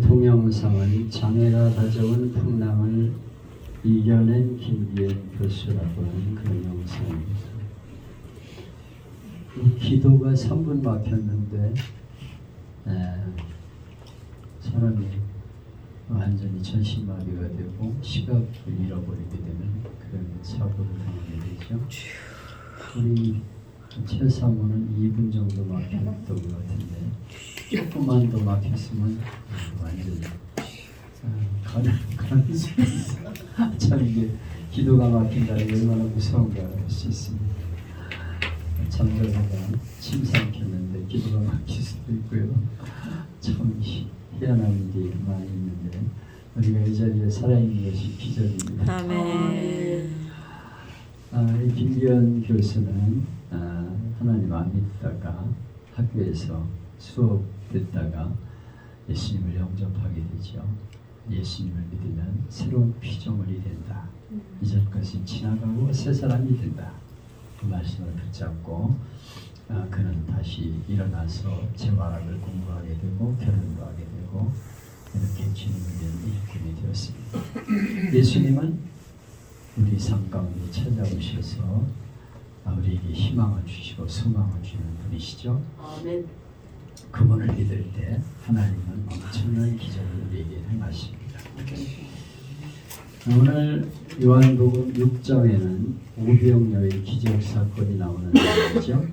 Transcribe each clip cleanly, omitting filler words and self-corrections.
동영상은 장애가 가져온 풍랑을 이겨낸 김기현 교수라고 하는 그런 영상입니다. 기도가 3분 막혔는데 사람이 완전히 전신마비가 되고 시각을 잃어버리게 되는 그런 사고를 당하게 되죠. 우리 최사모는 2분 정도 막혔던 것 같은데 조금만 더 막혔으면 완전히 가는 수 있어. 참 이게 기도가 막힌다는 게 얼마나 무서운가 알 수 있습니다. 잠자다가 침 삼켰는데 기도가 막힐 수도 있고요. 참 희한한 일이 많이 있는데 우리가 이 자리에 살아있는 것이 기적입니다. 아멘. 이 김기현 교수는 하나님 안 믿다가 학교에서 수업 듣다가 예수님을 영접하게 되죠. 예수님을 믿으면 새로운 피조물이 된다. 이전 것이 지나가고 새 사람이 된다. 그 말씀을 붙잡고 그는 다시 일어나서 재활학을 공부하게 되고 결혼도 하게 되고 이렇게 주님을 위한 일꾼이 되었습니다. 예수님은 우리 삶 가운데 찾아오셔서 우리에게 희망을 주시고 소망을 주는 분이시죠. 아멘. 그분을 믿을 때 하나님은 엄청난 기적을 우리에게 행하십니다. 오늘 요한복음 6장에는 오병여의 기적 사건이 나오는 내용이죠.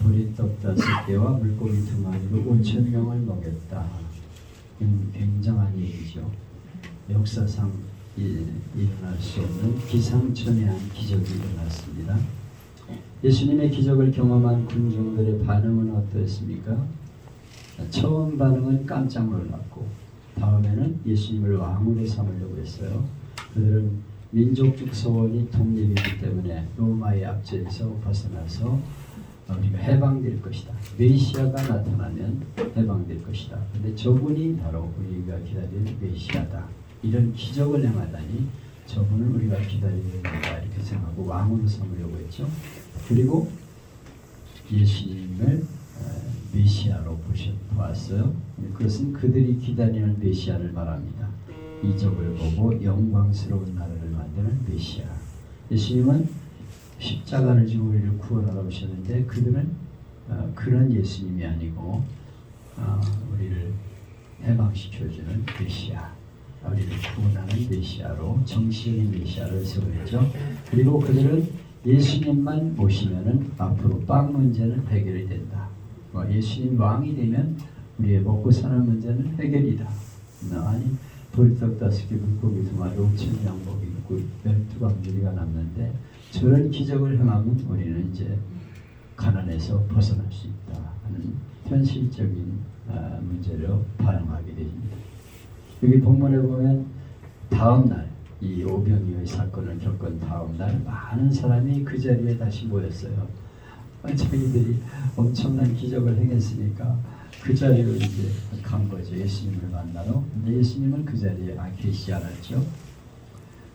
보리떡 5개와 물고기 2마리로 5,000명을 먹였다. 굉장한 얘기죠. 역사상 일어날 수 없는 기상천외한 기적이 일어났습니다. 예수님의 기적을 경험한 군중들의 반응은 어떠했습니까? 처음 반응은 깜짝 놀랐고 다음에는 예수님을 왕으로 삼으려고 했어요. 그들은 민족적 소원이 독립이기 때문에 로마의 압제에서 벗어나서 우리가 해방될 것이다. 메시아가 나타나면 해방될 것이다. 그런데 저분이 바로 우리가 기다리는 메시아다. 이런 기적을 행하다니 저분은 우리가 기다려야 된다 이렇게 생각하고 왕으로 삼으려고 했죠. 그리고 예수님을 메시아로 보았어요. 그것은 그들이 기다리는 메시아를 말합니다. 이적을 보고 영광스러운 나라를 만드는 메시아. 예수님은 십자가를 지고 우리를 구원하러 오셨는데 그들은 그런 예수님이 아니고 우리를 해방시켜주는 메시아, 우리를 구원하는 메시아로 정치적인 메시아를 세우죠. 그리고 그들은 예수님만 모시면은 앞으로 빵 문제는 해결이 된다. 예수님 왕이 되면 우리의 먹고 사는 문제는 해결이다. 아니 보리떡 5개 물고기 2마리 5,000명 먹이고 12광주리가 남는데 저런 기적을 행하면 우리는 이제 가난에서 벗어날 수 있다 하는 현실적인 문제로 반응하게 됩니다. 여기 본문에 보면 다음 날 이 오병이어의 사건을 겪은 다음 날 많은 사람이 그 자리에 다시 모였어요. 자기들이 엄청난 기적을 행했으니까 그 자리로 이제 간 거죠. 예수님을 만나러. 근데 예수님은 그 자리에 계시지 않았죠.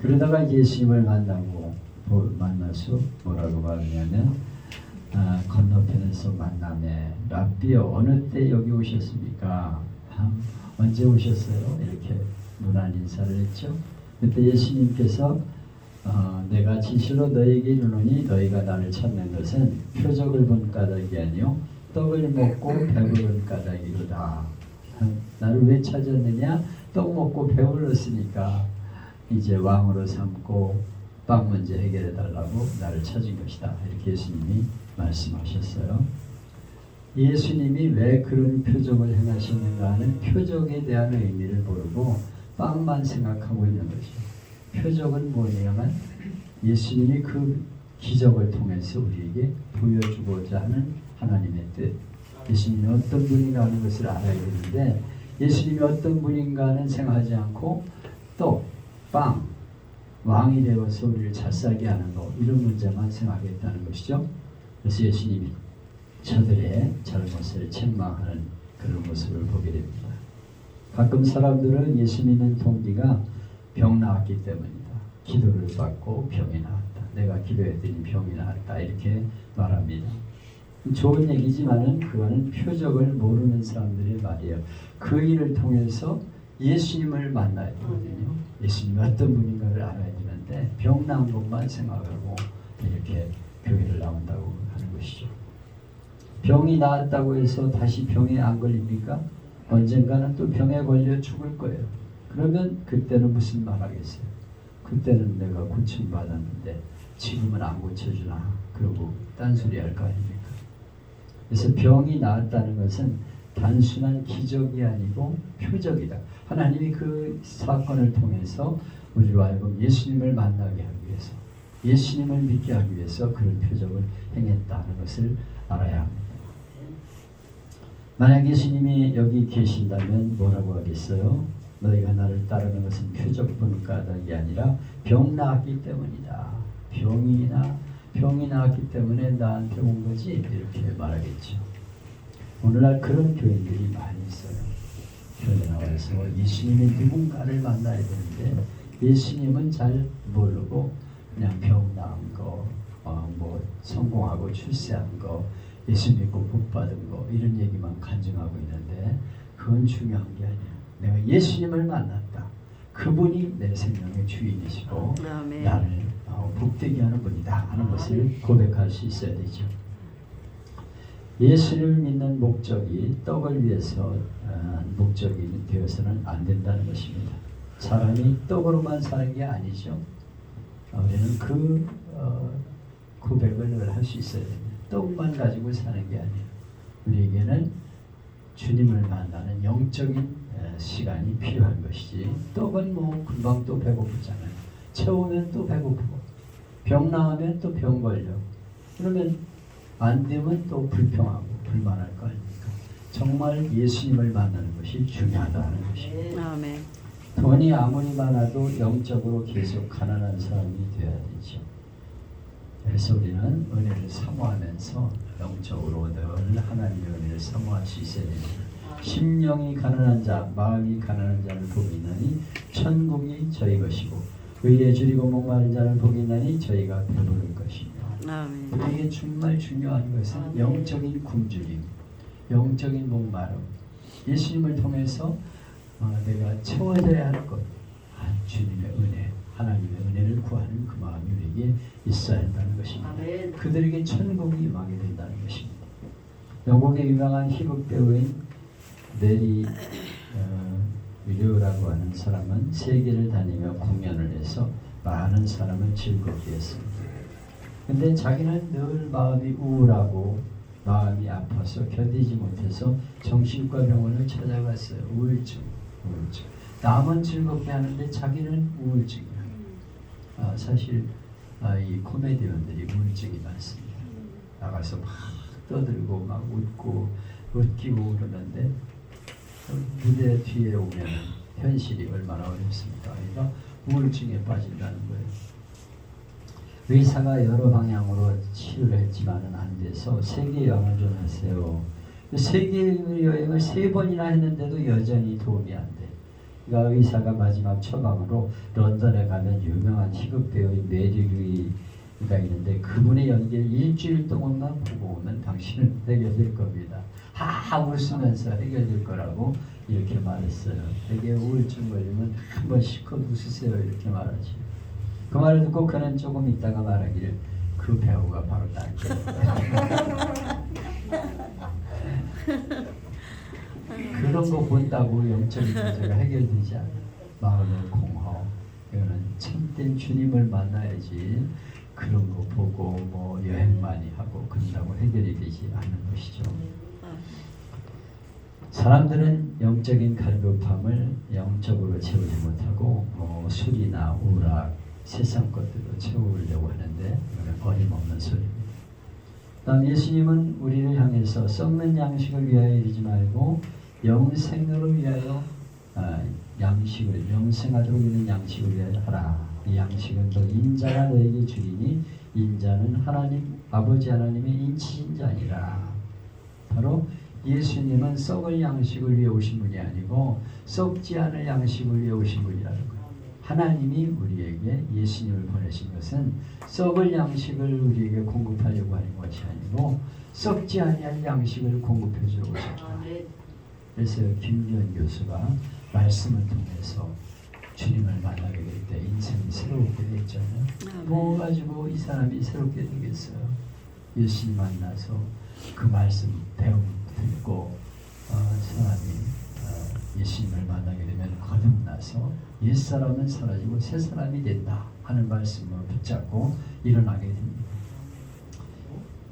그러다가 예수님을 만나서 뭐라고 말하냐면 건너편에서 만나매 랍비여 어느 때 여기 오셨습니까? 언제 오셨어요? 이렇게 문안 인사를 했죠. 그때 예수님께서 내가 진실로 너에게 이르노니 너희가 나를 찾는 것은 표적을 본 까닭이 아니요 떡을 먹고 배부른 까닭이로다. 나를 왜 찾았느냐? 떡 먹고 배불렀으니까 이제 왕으로 삼고 빵 문제 해결해 달라고 나를 찾은 것이다. 이렇게 예수님이 말씀하셨어요. 예수님이 왜 그런 표적을 행하셨는가 하는 표적에 대한 의미를 모르고 빵만 생각하고 있는 것이죠. 표적은 뭐냐면 예수님이 그 기적을 통해서 우리에게 보여주고자 하는 하나님의 뜻. 예수님이 어떤 분인가 하는 것을 알아야 되는데 예수님이 어떤 분인가는 생각하지 않고 또 빵, 왕이 되어서 우리를 잘살게 하는 것 이런 문제만 생각했다는 것이죠. 그래서 예수님이 저들의 잘못을 책망하는 그런 모습을 보게 됩니다. 가끔 사람들은 예수 믿는 동기가 병 나았기 때문이다. 기도를 받고 병이 나았다. 내가 기도했더니 병이 나았다. 이렇게 말합니다. 좋은 얘기지만은 그거는 표적을 모르는 사람들의 말이에요. 그 일을 통해서 예수님을 만나야 되거든요. 예수님이 어떤 분인가를 알아야 되는데 병 나은 것만 생각하고 이렇게 교회를 나온다고 하는 것이죠. 병이 나았다고 해서 다시 병에 안 걸립니까? 언젠가는 또 병에 걸려 죽을 거예요. 그러면 그때는 무슨 말 하겠어요? 그때는 내가 고침받았는데 지금은 안 고쳐주나? 그러고 딴소리 할 거 아닙니까? 그래서 병이 나았다는 것은 단순한 기적이 아니고 표적이다. 하나님이 그 사건을 통해서 우리로 하여금 예수님을 만나게 하기 위해서, 예수님을 믿게 하기 위해서 그런 표적을 행했다는 것을 알아야 합니다. 만약 예수님이 여기 계신다면 뭐라고 하겠어요? 너희가 나를 따르는 것은 표적뿐 까닭이 아니라 병 나았기 때문이다. 병이 나았기 때문에 나한테 온 거지, 이렇게 말하겠죠. 오늘날 그런 교인들이 많이 있어요. 교회 나와서 예수님이 누군가를 만나야 되는데 예수님은 잘 모르고 그냥 병 나은 거, 뭐 성공하고 출세한 거, 예수 믿고 복 받은 거, 이런 얘기만 간증하고 있는데 그건 중요한 게 아니에요. 내가 예수님을 만났다. 그분이 내 생명의 주인이시고 아멘. 나를 복되게 하는 분이다 하는 것을 고백할 수 있어야 되죠. 예수를 믿는 목적이 떡을 위해서 목적이 되어서는 안 된다는 것입니다. 사람이 떡으로만 사는 게 아니죠. 우리는 그 고백을 할 수 있어야 됩니다. 떡만 가지고 사는 게 아니에요. 우리에게는 주님을 만나는 영적인 시간이 필요한 것이지, 떡은 뭐 금방 또 배고프잖아요. 채우면 또 배고프고, 병 나으면 또 병 걸려. 그러면 안 되면 또 불평하고 불만할 거 아닙니까? 정말 예수님을 만나는 것이 중요하다는 것입니다. 아멘. 돈이 아무리 많아도 영적으로 계속 가난한 사람이 되어야 되죠. 그래서 우리는 은혜를 사모하면서 영적으로 늘 하나님의 은혜를 사모할 수 있어야 됩니다. 심령이 가난한 자, 마음이 가난한 자를 복이 있나니 천국이 저희 것이고, 의에 줄이고 목마른 자를 복이 있나니 저희가 배부를 것이며. 아멘. 우리에게 정말 중요한 것은 영적인 굶주림, 영적인 목마름, 예수님을 통해서 내가 채워져야 할 것, 주님의 은혜, 하나님의 은혜를 구하는 그 마음이 우리에게 있어야 한다는 것입니다. 아멘. 그들에게 천국이 임하게 된다는 것입니다. 영국의 유명한 희극 배우인 메리 윌리오라고 하는 사람은 세계를 다니며 공연을 해서 많은 사람을 즐겁게 했습니다. 근데 자기는 늘 마음이 우울하고 마음이 아파서 견디지 못해서 정신과 병원을 찾아갔어요. 우울증. 남은 즐겁게 하는데 자기는 우울증이야. 사실 이 코미디언들이 우울증이 많습니다. 나가서 막 떠들고 막 웃기고 그러는데 무대 뒤에 오면 현실이 얼마나 어렵습니까? 그러니까 우울증에 빠진다는 거예요. 의사가 여러 방향으로 치료를 했지만은 안 돼서 세계 여행을 좀 하세요. 세계 여행을 3번이나 했는데도 여전히 도움이 안 돼. 그러니까 의사가 마지막 처방으로 런던에 가면 유명한 희극 배우인 메리 류이가 있는데 그분의 연기를 일주일 동안만 보고 오면 당신은 해결될 겁니다. 웃으면서 해결될 거라고 이렇게 말했어요. 되게 우울증 걸리면 한번 실컷 웃으세요, 이렇게 말하지. 그 말을 듣고 그는 조금 있다가 말하기를, 그 배우가 바로 그런 거 본다고 영적인 문제가 해결되지 않아. 마음의 공허, 이거는 참된 주님을 만나야지 그런 거 보고 뭐 여행 많이 하고 그런다고 해결이 되지 않는 것이죠. 사람들은 영적인 갈급함을 영적으로 채우지 못하고 뭐 술이나 오락, 세상 것들로 채우려고 하는데 이건 어림없는 소리입니다. 다음 예수님은 우리를 향해서 썩는 양식을 위하여 이르지 말고 영생을 위하여 양식을 영생하도록 있는 양식을 위하여 하라. 이 양식은 또 인자가 너에게 주리니 인자는 하나님 아버지 하나님의 인치신 자니라. 바로 예수님은 썩을 양식을 위해 오신 분이 아니고 썩지 않을 양식을 위해 오신 분이라는 거예요. 하나님이 우리에게 예수님을 보내신 것은 썩을 양식을 우리에게 공급하려고 하는 것이 아니고 썩지 아니할 양식을 공급해 주러 오셨다. 그래서 김기현 교수가 말씀을 통해서 주님을 만나게 될 때 인생이 새롭게 되잖아요. 뭐 가지고 이 사람이 새롭게 되겠어요. 예수님 만나서 그 말씀 배움 듣고 사람이 예수님을 만나게 되면 거듭나서 옛사람은 사라지고 새 사람이 된다 하는 말씀을 붙잡고 일어나게 됩니다.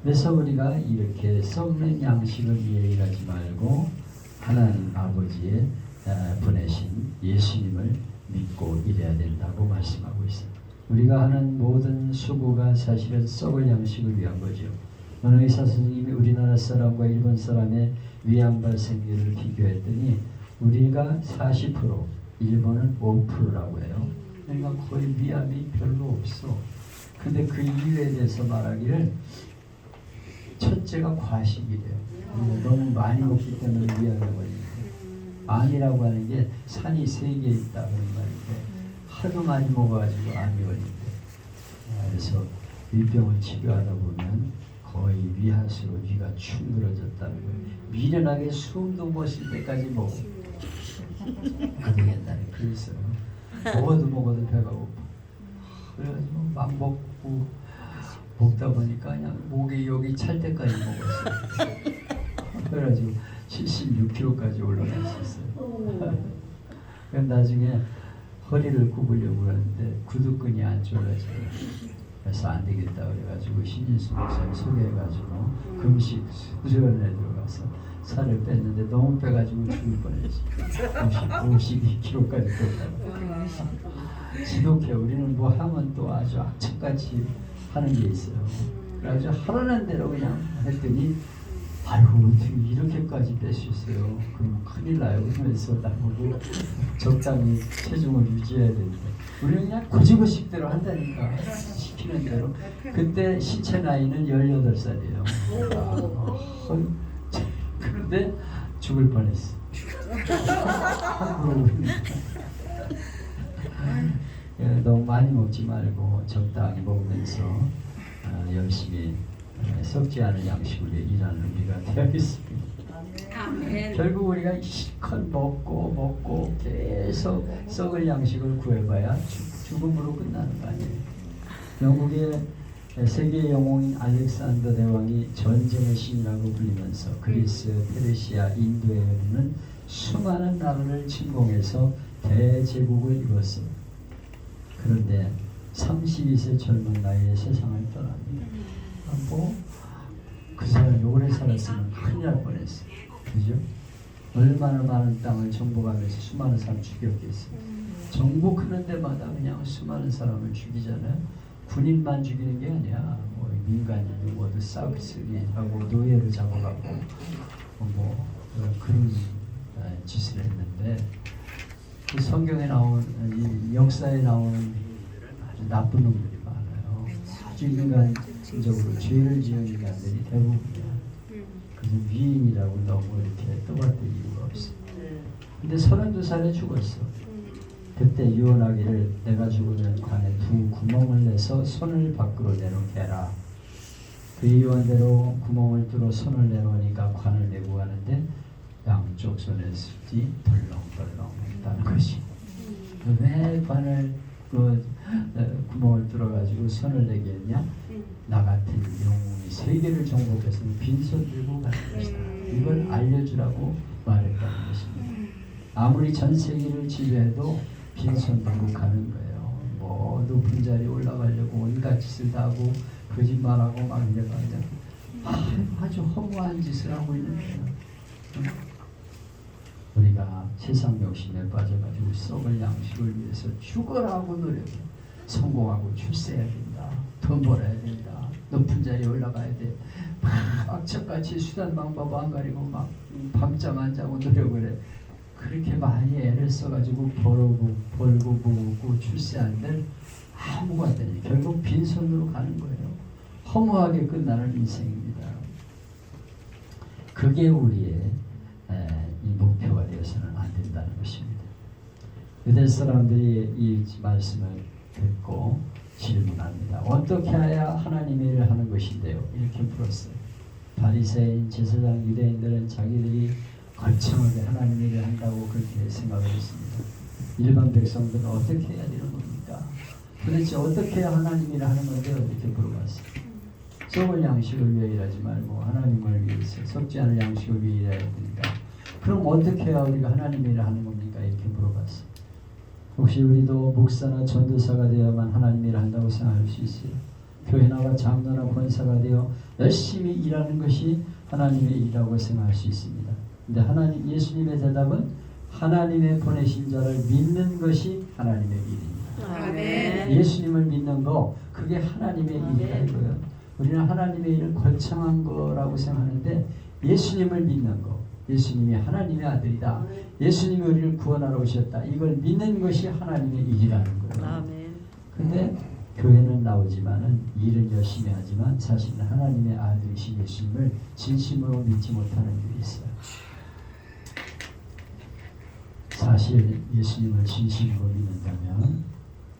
그래서 우리가 이렇게 썩는 양식을 위해 일하지 말고 하나님 아버지의 보내신 예수님을 믿고 일해야 된다고 말씀하고 있습니다. 우리가 하는 모든 수고가 사실은 썩을 양식을 위한 거죠. 어느 의사 선생님이 우리나라 사람과 일본 사람의 위암과 생리를 비교했더니 우리가 40%, 일본은 5%라고 해요. 그러니까 거의 위암이 별로 없어. 근데 그 이유에 대해서 말하기를 첫째가 과식이래요. 너무 많이 먹기 때문에 위암이 걸리고, 암이라고 하는 게 산이 3개 있다 그런 말인데 하도 많이 먹어가지고 암이 걸린대. 그래서 위병을 치료하다 보면 거의 위하수로 위가 충들어졌다는 거예요. 미련하게 숨도 못 쉴 때까지 먹어. 그게 옛날에 그랬어요. 먹어도 배가 고파. 그래가지고 막 먹다 보니까 그냥 목이 여기 찰 때까지 먹었어요. 그래가지고 76kg까지 올라갔었어요. 나중에 허리를 굽으려고 하는데 구두끈이 안 좋아져요. 그래서 안 되겠다 그래가지고 신인수 목사님 소개해가지고 금식 수련에 들어가서 살을 뺐는데 너무 빼가지고 죽을 뻔했지. 52kg까지 뺐다고. 지독해. 우리는 뭐 하면 또 아주 악착같이 하는 게 있어요. 그래가지고 하라는 대로 그냥 했더니 아이고 어떻게 이렇게까지 뺄 수 있어요. 그럼 큰일 나요. 그러면서 나보고 적당히 체중을 유지해야 되는데 우리는 그냥 고지고식대로 한다니까. 시키는 대로. 그때 신체 나이는 18살이에요. 그런데 죽을 뻔했어. 너무 많이 먹지 말고 적당히 먹으면서 열심히 썩지 않은 양식을 위해 일하는 우리가 되어야겠습니다. 결국 우리가 실컷 먹고 계속 썩을 양식을 구해봐야 죽음으로 끝나는 거 아니에요. 영국의 세계 영웅인 알렉산더 대왕이 전쟁의 신이라고 불리면서 그리스, 페르시아, 인도에 이르는 수많은 나라를 침공해서 대제국을 이뤘습니다. 그런데 32세 젊은 나이에 세상을 떠납니다. 그 사람이 오래 살았으면 큰일 날 뻔했어요. 그죠? 얼마나 많은 땅을 정복하면서 수많은 사람 죽였겠어요. 정복하는 데마다 그냥 수많은 사람을 죽이잖아요. 군인만 죽이는 게 아니야. 뭐 민간인도 모두 싸우고 노예를 잡아가고 그런 짓을 했는데 그 성경에 나온 이 역사에 나오는 인물들은 아주 나쁜 놈들이 많아요. 아주 인간적으로 죄를 지은 인간들이 대부분이야. 그래서 위인이라고 너무 이렇게 떠받들 이유가 없어. 근데 32살에 죽었어. 그때 유언하기를 내가 죽으면 관에 2 구멍을 내서 손을 밖으로 내놓게 해라. 그 유언대로 구멍을 뚫어 손을 내놓으니까 관을 내고 가는데 양쪽 손에 습지 덜렁덜렁 했다는 것이. 왜 관을 구멍을 뚫어가지고 손을 내게 했냐? 나 같은 영웅이 세계를 정복해서 빈손 들고 가는 것이다. 이걸 알려주라고 말했다는 것입니다. 아무리 전 세계를 지배해도 빈손 들고 가는 거예요. 뭐 높은 자리에 올라가려고 온갖 짓을 다 하고 거짓말하고 막 이래가 아주 허무한 짓을 하고 있는 거예요. 우리가 세상 욕심에 빠져가지고 썩을 양식을 위해서 죽어라고 노력해. 성공하고 출세해야 된다. 돈 벌어야 된다. 높은 자리에 올라가야 돼. 막 악착같이 수단 방법 안 가리고 막 밤잠 안 자고 노력을 해. 그렇게 많이 애를 써가지고 벌고 모으고 출세하는데 아무것도 안 되니 결국 빈손으로 가는 거예요. 허무하게 끝나는 인생입니다. 그게 우리의 이 목표가 되어서는 안 된다는 것입니다. 유대 사람들이 이 말씀을 듣고 질문합니다. 어떻게 해야 하나님의 일을 하는 것인데요? 이렇게 물었어요. 바리새인, 제사장, 유대인들은 자기들이 거창하게 하나님의 일을 한다고 그렇게 생각을 했습니다. 일반 백성들은 어떻게 해야 되는 겁니까? 도대체 어떻게 해야 하나님 일을 하는 건데 어떻게 물어봤어요. 썩을 양식을 위해 일하지 말고 하나님을 위해서 썩지 않을 양식을 위해 일해야 됩니다. 그럼 어떻게 해야 우리가 하나님 일을 하는 겁니까? 이렇게 물어봤어요. 혹시 우리도 목사나 전도사가 되어야만 하나님 일을 한다고 생각할 수 있어요? 교회나가 장로나 권사가 되어 열심히 일하는 것이 하나님의 일이라고 생각할 수 있습니다. 근데 예수님의 대답은 하나님의 보내신 자를 믿는 것이 하나님의 일입니다. 아멘. 예수님을 믿는 거 그게 하나님의 일이라고요. 우리는 하나님의 일은 거창한 거라고 생각하는데 예수님을 믿는 거, 예수님이 하나님의 아들이다, 예수님이 우리를 구원하러 오셨다, 이걸 믿는 것이 하나님의 일이라는 거예요. 아멘. 근데 교회는 나오지만은 일은 열심히 하지만 사실은 하나님의 아들이신 예수님을 진심으로 믿지 못하는 일이 있어요. 사실 예수님을 진심으로 믿는다면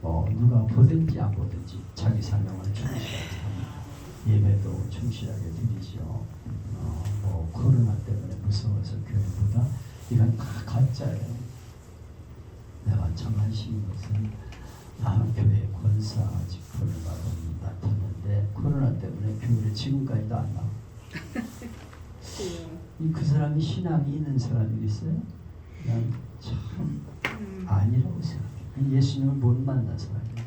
누가 보든지 안 보든지 자기 사명을 충실하게 합니다. 예배도 충실하게 드리죠. 코로나 때문에 무서워서 교회보다 이건 다 가짜예요. 내가 참 한심인 것은 교회 권사 직분을 맡았는데 코로나 때문에 교회를 지금까지도 안 나와. 그 사람이 신앙이 있는 사람이겠어요? 난 참 아니라고 생각해요. 예수님을 못 만난 사람이에요.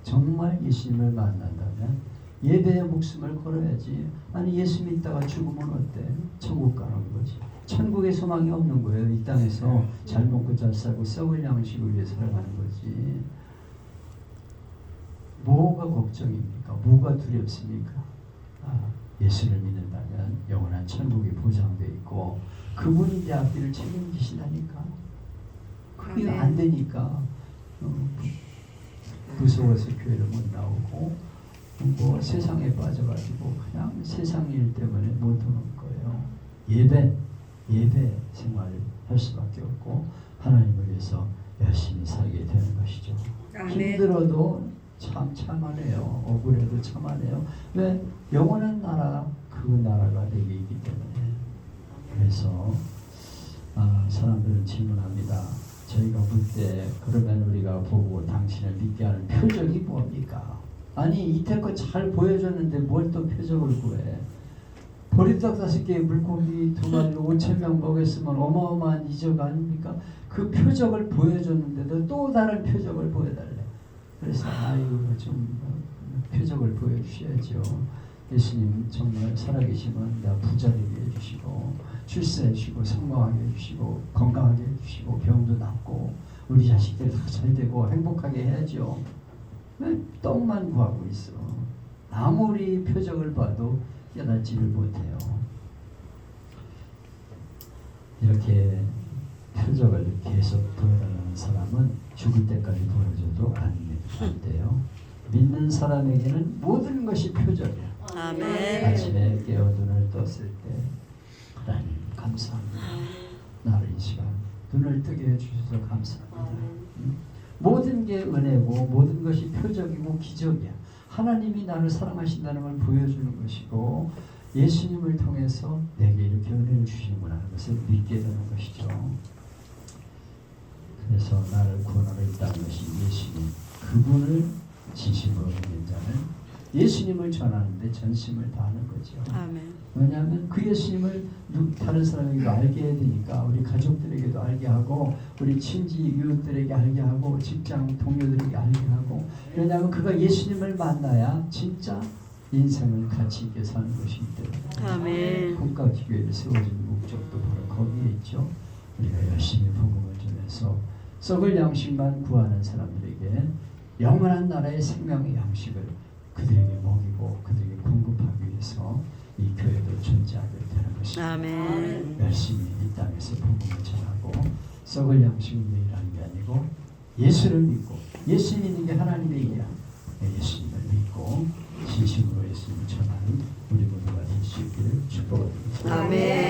정말 예수님을 만난다면 예배의 목숨을 걸어야지. 아니 예수 믿다가 죽으면 어때? 천국 가는 거지. 천국의 소망이 없는 거예요. 이 땅에서 잘 먹고 잘 살고 썩을 양식을 위해 살아가는 거지. 뭐가 걱정입니까? 뭐가 두렵습니까? 예수를 믿는다면 영원한 천국이 보장되어 있고 그분이 내 앞길을 책임지시다니까. 그게 안 되니까 무서워서 교회를 못 나오고 세상에 빠져가지고 그냥 세상 일 때문에 못 오는 거예요. 예배 생활을 할 수밖에 없고 하나님을 위해서 열심히 살게 되는 것이죠. 힘들어도 참 참아내요. 억울해도 참아내요. 왜? 영원한 나라, 그 나라가 내게 있기 때문에. 그래서 사람들은 질문합니다. 저희가 볼 때 그러면 우리가 보고 당신을 믿게 하는 표적이 뭡니까? 아니 이태껏 잘 보여줬는데 뭘 또 표적을 구해? 보리떡 5개에 물고기 2마리로 5,000명 먹였으면 어마어마한 이적 아닙니까? 그 표적을 보여줬는데도 또 다른 표적을 보여달래. 그래서 좀 표적을 보여주셔야죠. 예수님 정말 살아계시면 나 부자되게 해주시고 출세해 주시고 성공하게 해주시고 건강하게 해주시고 병도 낫고 우리 자식들 다 잘되고 행복하게 해야죠. 왜 떡만 구하고 있어? 아무리 표적을 봐도 깨닫지를 못해요. 이렇게 표적을 계속 보여달라는 사람은 죽을 때까지 보여줘도 안 돼요. 믿는 사람에게는 모든 것이 표적이야. 아멘. 아침에 깨어 눈을 떴을 때 하나님 감사합니다. 나를 이 시간 눈을 뜨게 해주셔서 감사합니다. 모든 게 은혜고 모든 것이 표적이고 기적이야. 하나님이 나를 사랑하신다는 걸 보여주는 것이고 예수님을 통해서 내게 이렇게 은혜를 주시는구나 하는 것을 믿게 되는 것이죠. 그래서 나를 구원하러 있다는 것이 예수님, 그분을 진심으로 믿는 자는 예수님을 전하는데 전심을 다하는 거죠. 아멘. 왜냐하면 그 예수님을 다른 사람에게도 알게 해야 되니까 우리 가족들에게도 알게 하고 우리 친지 이웃들에게 알게 하고 직장 동료들에게 알게 하고 왜냐하면 그가 예수님을 만나야 진짜 인생을 가치 있게 사는 것이기 때문에 아멘. 국가기교회를 세워진 목적도 바로 거기에 있죠. 우리가 열심히 복음을 전해서 썩을 양식만 구하는 사람들에게 영원한 나라의 생명의 양식을 그들에게 먹이고 그들에게 공급하기 위해서 이 교회도 존재하게 되는 것입니다. 아멘. 열심히 이 땅에서 복음을 전하고 썩을 양식을 위해 일하는 게 아니고 예수를 믿고 예수 믿는 게 하나님의 일이야. 예수님을 믿고 진심으로 예수님을 전하는 우리 모두가 될 수 있기를 축복합니다. 아멘.